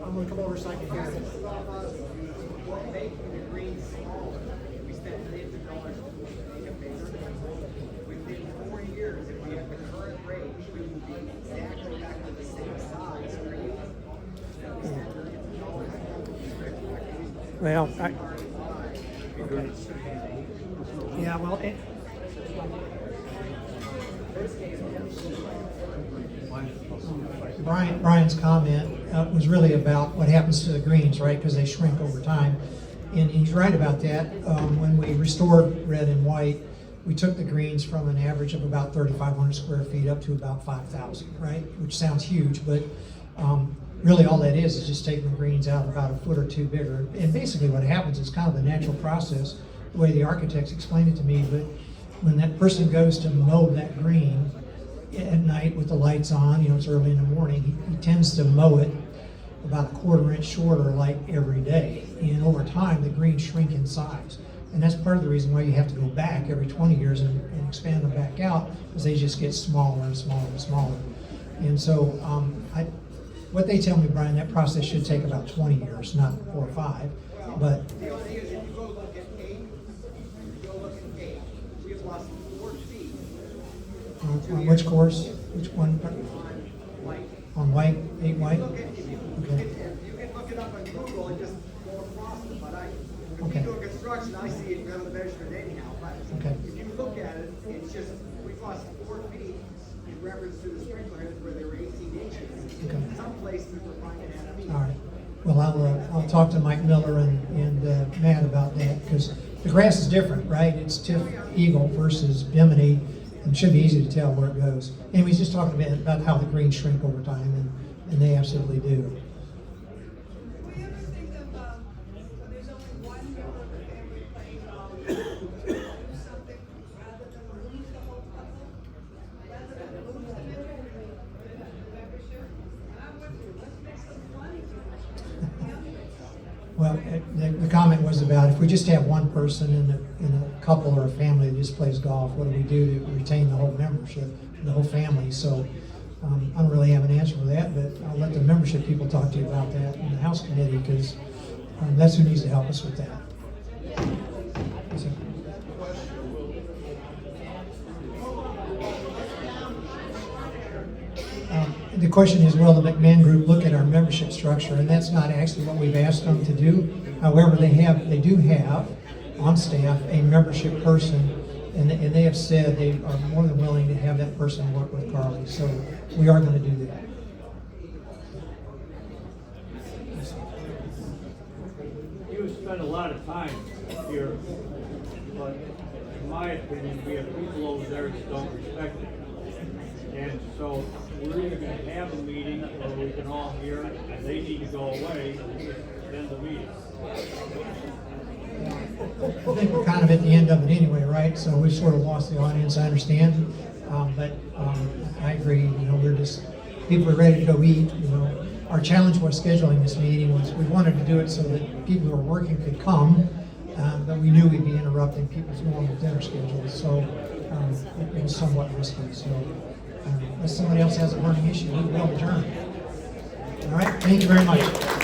I'm gonna come over so I can hear This is about us making the green smaller. We spent millions of dollars to make it bigger. Within 4 years, if we have the current rate, we will be exactly back to the same size. Well, yeah, well, Brian's comment was really about what happens to the greens, right? Because they shrink over time. And he's right about that. When we restored red and white, we took the greens from an average of about 3,500 square feet up to about 5,000, right? Which sounds huge, but really all that is just taking the greens out about a foot or two bigger. And basically what happens is kind of the natural process, the way the architects explained it to me, but when that person goes to mow that green at night with the lights on, you know, it's early in the morning, he tends to mow it about a 1/4 inch shorter like every day. And over time, the greens shrink in size. And that's part of the reason why you have to go back every 20 years and expand them back out, because they just get smaller and smaller and smaller. And so, what they tell me, Brian, that process should take about 20 years, not 4 or 5. But The only thing is, if you go look at 8, we've lost 4 feet on which course? Which one? on white. On white, 8 white? If you Okay. can look it up on Google and just go across it, but if Okay. you do construction, I see it better measured anyhow, but Okay. if you look at it, it's just, we've lost 4 feet in reference to the sprinkler heads where they were 18 inches. Okay. Some places we're finding at feet. All right. Well, I'll talk to Mike Miller and Matt about that, because the grass is different, right? It's Tiff Eagle versus Bimini, and it should be easy to tell where it goes. And we just talked about how the greens shrink over time, and they absolutely do. was about if we just have one person in a couple or a family that just plays golf, what do we do to retain the whole membership, the whole family? So I don't really have an answer for that, but I'll let the membership people talk to you about that in the House Committee, because that's who needs to help us with that. So, the question is, will the McMahon Group look at our membership structure? And that's not actually what we've asked them to do. However, they do have on staff a membership person, and they have said they are more than willing to have that person work with Carly. So we are going to do that. You spend a lot of time here, but in my opinion, we have people over there that don't respect it. And so we're either gonna have a meeting, or we can all hear, and they need to go away, and end the meeting. I think we're kind of at the end of it anyway, right? So we've sort of lost the audience, I understand. But I agree, we're just, people are ready to go eat, Our challenge was scheduling this meeting was we wanted to do it so that people who are working could come, but we knew we'd be interrupting people's normal dinner schedules, so it was somewhat risky. So unless somebody else has a burning issue, we will adjourn. All right, thank you very much.